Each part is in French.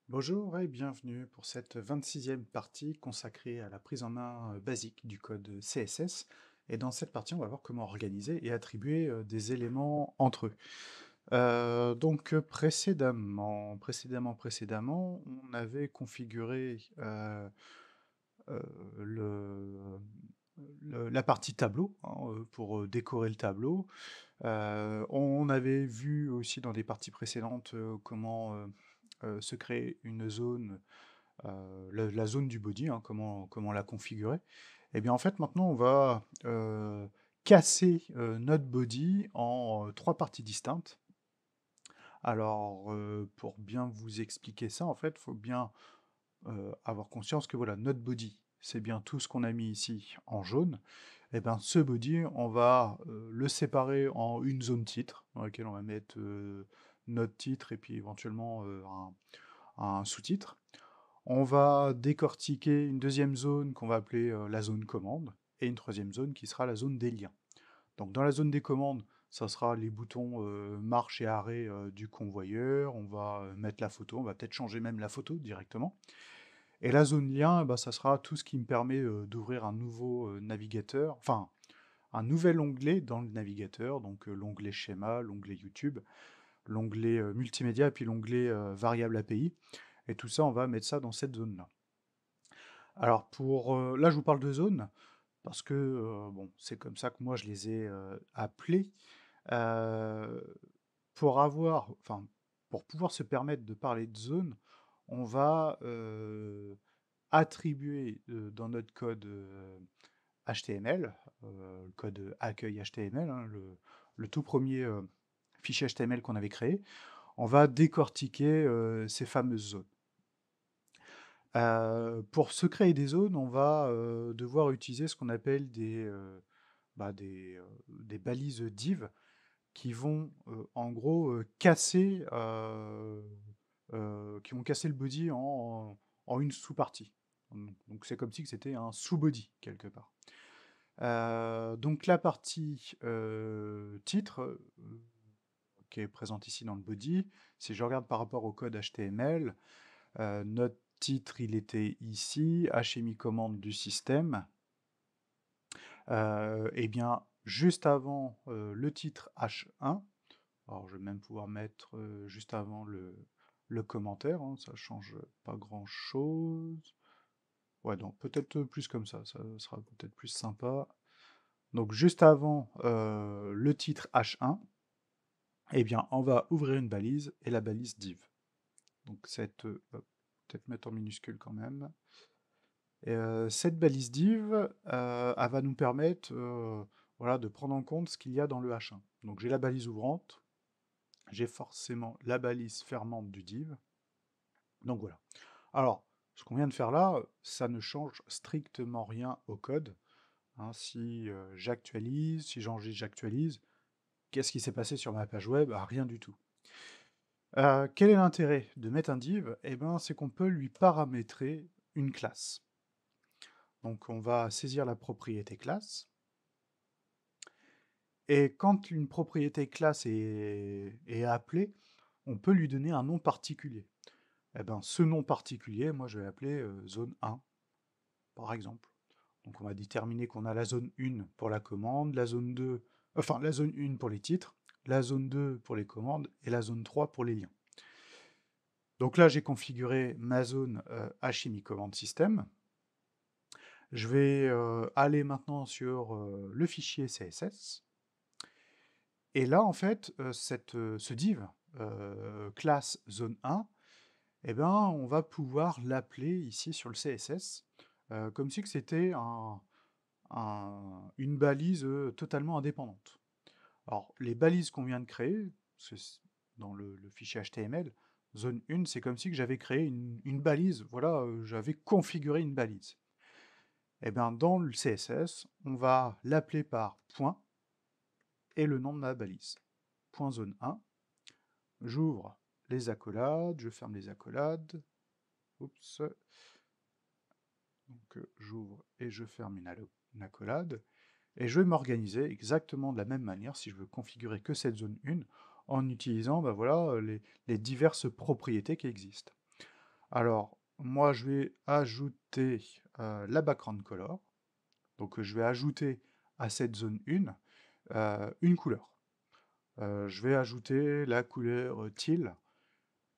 Bonjour et bienvenue pour cette 26e partie consacrée à la prise en main basique du code CSS. Et dans cette partie, on va voir comment organiser et attribuer des éléments entre eux. Précédemment, on avait configuré euh, le, la partie tableau hein, pour décorer le tableau. On avait vu aussi dans des parties précédentes comment se créer une zone, la zone du body, hein, comment la configurer. Et bien en fait maintenant on va casser notre body en trois parties distinctes. Alors pour bien vous expliquer ça, en fait, il faut bien avoir conscience que voilà, notre body, c'est bien tout ce qu'on a mis ici en jaune. Et bien ce body, on va le séparer en une zone titre, dans laquelle on va mettre notre titre et puis éventuellement un sous-titre. On va décortiquer une deuxième zone qu'on va appeler la zone commande, et une troisième zone qui sera la zone des liens. Donc dans la zone des commandes, ça sera les boutons marche et arrêt du convoyeur, on va mettre la photo, on va peut-être changer même la photo directement. Et la zone lien, eh ben, ça sera tout ce qui me permet d'ouvrir un nouveau navigateur, enfin un nouvel onglet dans le navigateur, donc l'onglet schéma, l'onglet YouTube, l'onglet multimédia et puis l'onglet variable API. Et tout ça, on va mettre ça dans cette zone-là. Alors là, je vous parle de zones parce que bon, c'est comme ça que moi je les ai appelées. Euh, enfin, pour pouvoir se permettre de parler de zones, on va attribuer dans notre code HTML, le code accueil HTML, hein, le tout premier fichier HTML qu'on avait créé, on va décortiquer ces fameuses zones. Pour se créer des zones, on va devoir utiliser ce qu'on appelle des balises div qui vont en gros qui vont casser le body en une sous-partie. Donc c'est comme si c'était un sous-body quelque part. Donc la partie titre, qui est présente ici dans le body, si je regarde par rapport au code HTML, notre titre il était ici, HMI commande du système. Et bien juste avant le titre H1, alors je vais même pouvoir mettre juste avant le commentaire, hein, ça change pas grand chose. Ouais, donc peut-être plus comme ça sera peut-être plus sympa. Donc juste avant le titre H1, eh bien on va ouvrir une balise et la balise div. Donc peut-être mettre en minuscule quand même. Et, cette balise div, elle va nous permettre voilà, de prendre en compte ce qu'il y a dans le H1. Donc j'ai la balise ouvrante, j'ai forcément la balise fermante du div. Donc voilà. Alors, ce qu'on vient de faire là, ça ne change strictement rien au code. Hein. Si j'actualise, si j'enregistre, j'actualise, qu'est-ce qui s'est passé sur ma page web? Ah, rien du tout. Quel est l'intérêt de mettre un div? Eh ben, c'est qu'on peut lui paramétrer une classe. Donc on va saisir la propriété classe. Et quand une propriété classe est appelée, on peut lui donner un nom particulier. Eh ben, ce nom particulier, moi je vais l'appeler zone 1, par exemple. Donc on va déterminer qu'on a la zone 1 pour la commande, la zone 2, enfin la zone 1 pour les titres, la zone 2 pour les commandes et la zone 3 pour les liens. Donc là j'ai configuré ma zone HMI commande system. Je vais aller maintenant sur le fichier CSS. Et là, en fait, ce div, classe zone 1, eh ben, on va pouvoir l'appeler ici sur le CSS, comme si c'était une balise totalement indépendante. Alors, les balises qu'on vient de créer, dans le fichier HTML, zone 1, c'est comme si que j'avais créé une balise, voilà, j'avais configuré une balise. Et bien, dans le CSS, on va l'appeler par point et le nom de ma balise. Point zone 1, j'ouvre les accolades, je ferme les accolades. Oups. Donc j'ouvre et je ferme une accolade. Et je vais m'organiser exactement de la même manière si je veux configurer que cette zone 1 en utilisant voilà, les diverses propriétés qui existent. Alors, moi, je vais ajouter la background color. Donc, je vais ajouter à cette zone 1 une couleur. Je vais ajouter la couleur teal,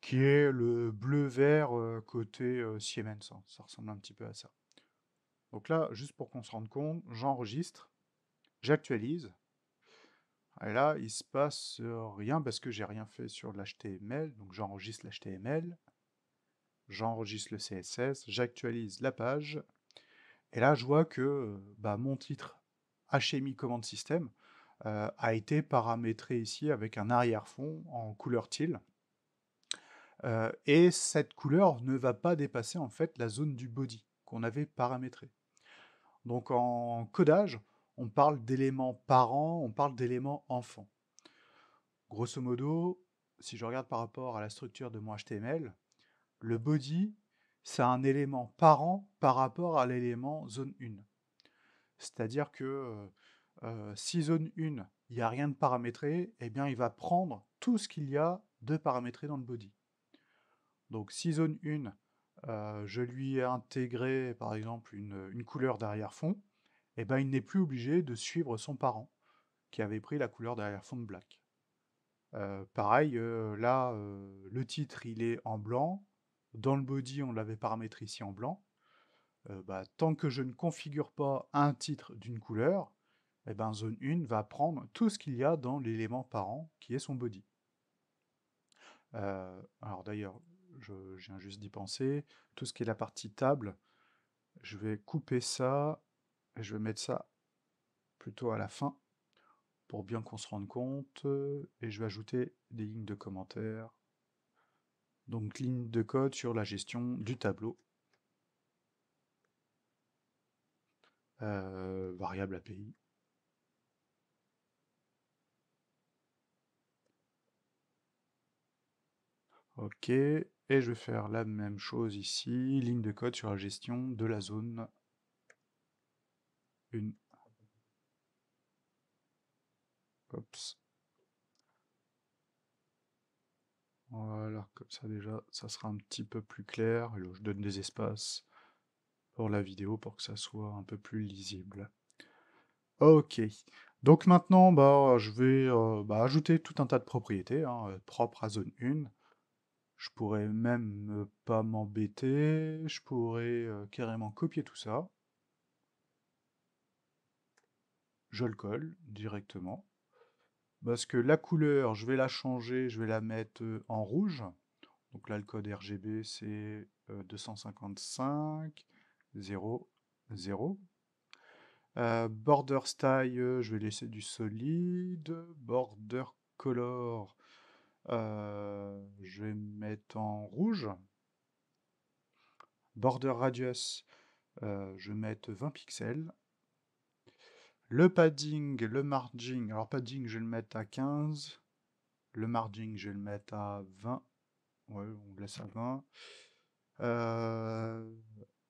qui est le bleu-vert côté Siemens, hein. Ça ressemble un petit peu à ça. Donc là, juste pour qu'on se rende compte, j'enregistre, j'actualise. Et là, il se passe rien parce que j'ai rien fait sur l'HTML. Donc j'enregistre l'HTML, j'enregistre le CSS, j'actualise la page. Et là, je vois que bah, mon titre HMI Command System a été paramétré ici avec un arrière-fond en couleur teal. Et cette couleur ne va pas dépasser en fait la zone du body qu'on avait paramétré. Donc en codage, on parle d'éléments parents, on parle d'éléments enfants. Grosso modo, si je regarde par rapport à la structure de mon HTML, le body, c'est un élément parent par rapport à l'élément zone 1. C'est-à-dire que si zone 1, il n'y a rien de paramétré, eh bien il va prendre tout ce qu'il y a de paramétré dans le body. Donc si zone 1, je lui ai intégré par exemple une couleur d'arrière-fond, eh ben, il n'est plus obligé de suivre son parent qui avait pris la couleur d'arrière-fond de black. Pareil, là, le titre il est en blanc, dans le body on l'avait paramétré ici en blanc. Bah, tant que je ne configure pas un titre d'une couleur, eh ben, zone 1 va prendre tout ce qu'il y a dans l'élément parent qui est son body. Alors d'ailleurs, je viens juste d'y penser, tout ce qui est la partie table, je vais couper ça, et je vais mettre ça plutôt à la fin, pour bien qu'on se rende compte, et je vais ajouter des lignes de commentaires, donc ligne de code sur la gestion du tableau, variable API. Ok, et je vais faire la même chose ici, ligne de code sur la gestion de la zone 1. Oups. Voilà, comme ça déjà, ça sera un petit peu plus clair. Je donne des espaces pour la vidéo pour que ça soit un peu plus lisible. Ok, donc maintenant, bah, je vais ajouter tout un tas de propriétés propres à zone 1. Je pourrais même ne pas m'embêter, je pourrais carrément copier tout ça. Je le colle directement. Parce que la couleur, je vais la changer, je vais la mettre en rouge. Donc là, le code RGB, c'est 255 0 0. Border style, je vais laisser du solide. Border color, je vais mettre en rouge. Border radius, je vais mettre 20 pixels. Le padding, le margin, alors padding, je vais le mettre à 15. Le margin, je vais le mettre à 20. Ouais, on le laisse à 20.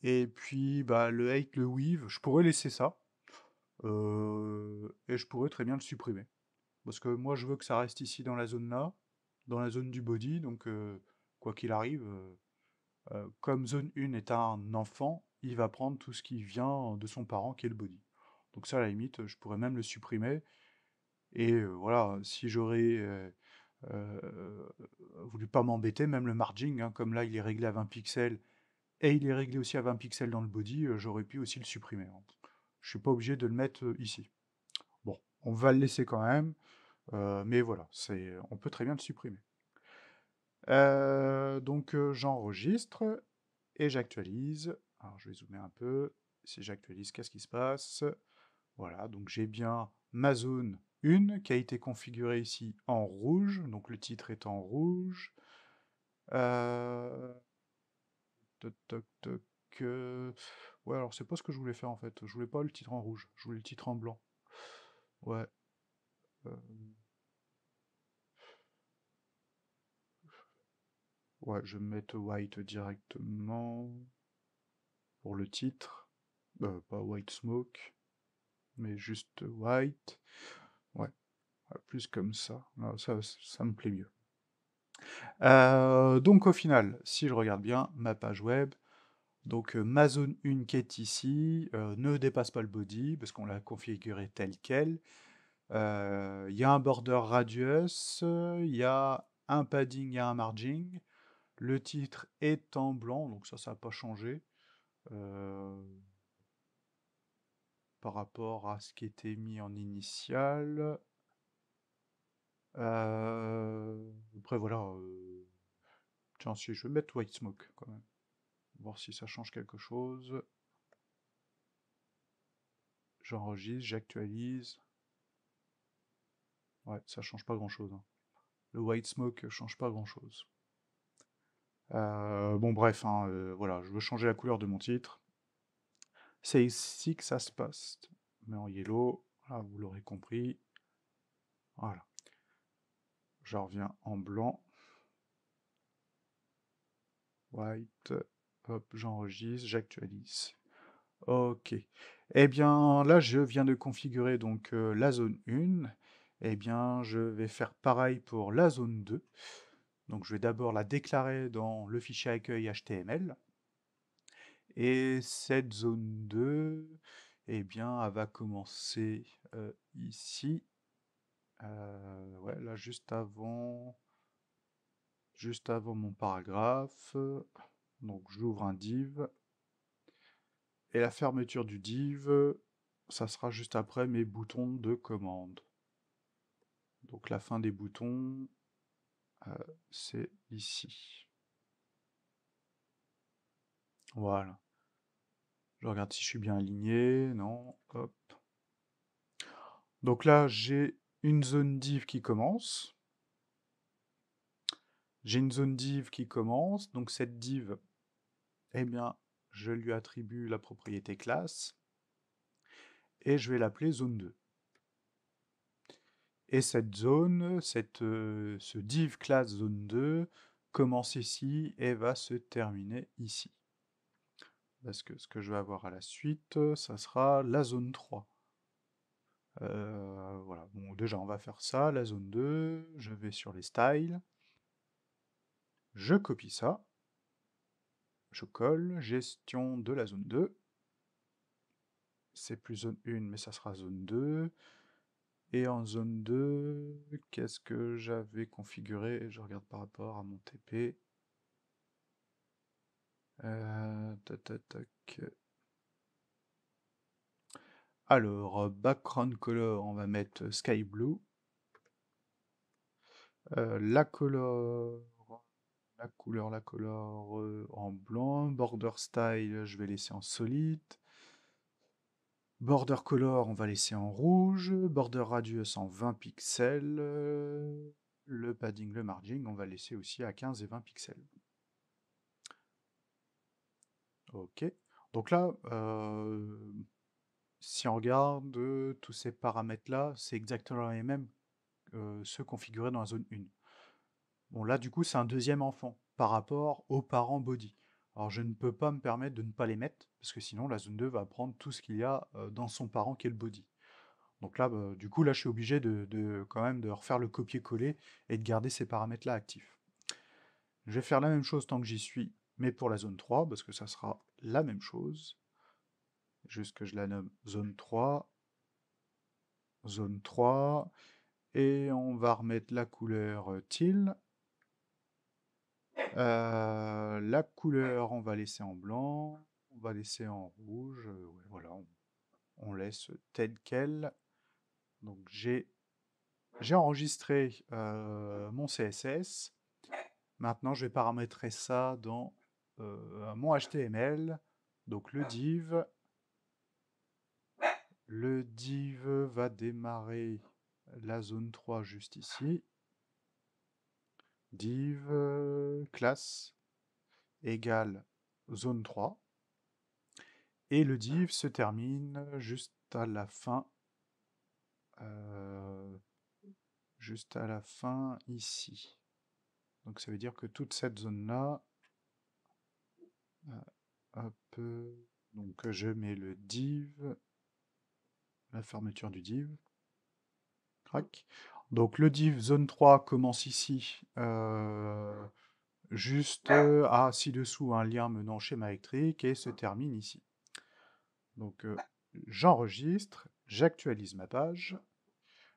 Et puis, bah, le height, le weave, je pourrais laisser ça. Et je pourrais très bien le supprimer. Parce que moi, je veux que ça reste ici dans la zone là, dans la zone du body. Donc, quoi qu'il arrive, comme zone 1 est un enfant, il va prendre tout ce qui vient de son parent qui est le body. Donc ça, à la limite, je pourrais même le supprimer. Et voilà, si j'aurais voulu pas m'embêter, même le margin, hein, comme là il est réglé à 20 pixels, et il est réglé aussi à 20 pixels dans le body, j'aurais pu aussi le supprimer, hein. Je suis pas obligé de le mettre ici. Bon, on va le laisser quand même, mais voilà, on peut très bien le supprimer. Donc j'enregistre et j'actualise. Alors je vais zoomer un peu. Si j'actualise, qu'est-ce qui se passe? Voilà, donc j'ai bien ma zone 1 qui a été configurée ici en rouge, donc le titre est en rouge. Toc, toc, toc, ouais, alors c'est pas ce que je voulais faire en fait. Je voulais pas le titre en rouge, je voulais le titre en blanc. Ouais. euh, Ouais, je vais mettre white directement pour le titre. Pas white smoke, mais juste white. Ouais, plus comme ça. Non, ça me plaît mieux. Donc au final, si je regarde bien ma page web, donc ma zone 1 qui est ici ne dépasse pas le body parce qu'on l'a configuré tel quel. Il y a un border radius, il y a un padding, il y a un margin. Le titre est en blanc, donc ça n'a pas changé par rapport à ce qui était mis en initial. Après voilà, tiens si je vais mettre White Smoke quand même, voir si ça change quelque chose. J'enregistre, j'actualise. Ouais, ça change pas grand chose, hein. Le White Smoke change pas grand chose. Bon bref, hein, voilà, je veux changer la couleur de mon titre. C'est ici que ça se passe. Mais en yellow, là vous l'aurez compris. Voilà. Je reviens en blanc. White. Hop, j'enregistre, j'actualise. Ok. Eh bien, là, je viens de configurer donc la zone 1. Eh bien, je vais faire pareil pour la zone 2. Donc, je vais d'abord la déclarer dans le fichier accueil HTML. Et cette zone 2, eh bien, elle va commencer ici. Ouais, là, juste avant mon paragraphe. Donc, j'ouvre un div. Et la fermeture du div, ça sera juste après mes boutons de commande. Donc la fin des boutons, c'est ici. Voilà. Je regarde si je suis bien aligné. Non. Hop. Donc là, j'ai une zone div qui commence. J'ai une zone div qui commence. Donc cette div, eh bien, je lui attribue la propriété classe. Et je vais l'appeler zone 2. Et cette zone, ce div class zone 2 commence ici et va se terminer ici. Parce que ce que je vais avoir à la suite, ça sera la zone 3. Voilà, bon déjà on va faire ça, la zone 2, je vais sur les styles, je copie ça, je colle, gestion de la zone 2, c'est plus zone 1 mais ça sera zone 2, et en zone 2, qu'est-ce que j'avais configuré? Je regarde par rapport à mon TP. Tac, tac, tac. Alors, background color, on va mettre sky blue. La couleur en blanc. Border style, je vais laisser en solide. Border color, on va laisser en rouge. Border radius en 20 pixels. Le padding, le margin, on va laisser aussi à 15 et 20 pixels. Ok. Donc là, si on regarde tous ces paramètres-là, c'est exactement les mêmes ceux configurés dans la zone 1. Bon, là, du coup, c'est un deuxième enfant par rapport aux parents body. Alors, je ne peux pas me permettre de ne pas les mettre, parce que sinon, la zone 2 va prendre tout ce qu'il y a dans son parent qui est le body. Donc là, bah, du coup, là, je suis obligé quand même de refaire le copier-coller et de garder ces paramètres-là actifs. Je vais faire la même chose tant que j'y suis, mais pour la zone 3, parce que ça sera la même chose. Juste que je la nomme zone 3, et on va remettre la couleur teal. La couleur, on va laisser en blanc, on va laisser en rouge, ouais, voilà, on laisse tel quel. Donc j'ai enregistré mon CSS. Maintenant, je vais paramétrer ça dans mon HTML. Donc le div va démarrer la zone 3 juste ici. Div classe égale zone 3. Et le div se termine juste à la fin ici. Donc ça veut dire que toute cette zone-là, hop, donc je mets le div, la fermeture du div, crac. Donc le div zone 3 commence ici, juste à ci-dessous un lien menant au schéma électrique et se termine ici. Donc j'enregistre, j'actualise ma page,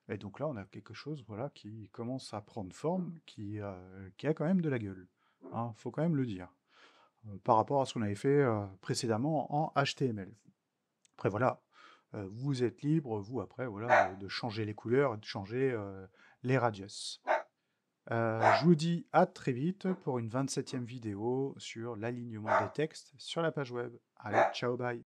et donc là on a quelque chose voilà, qui commence à prendre forme, qui a quand même de la gueule. Hein, faut quand même le dire, par rapport à ce qu'on avait fait précédemment en HTML. Après voilà, vous êtes libre, vous après, voilà, de changer les couleurs et de changer les radius. Je vous dis à très vite pour une 27e vidéo sur l'alignement des textes sur la page web. Allez, ciao, bye!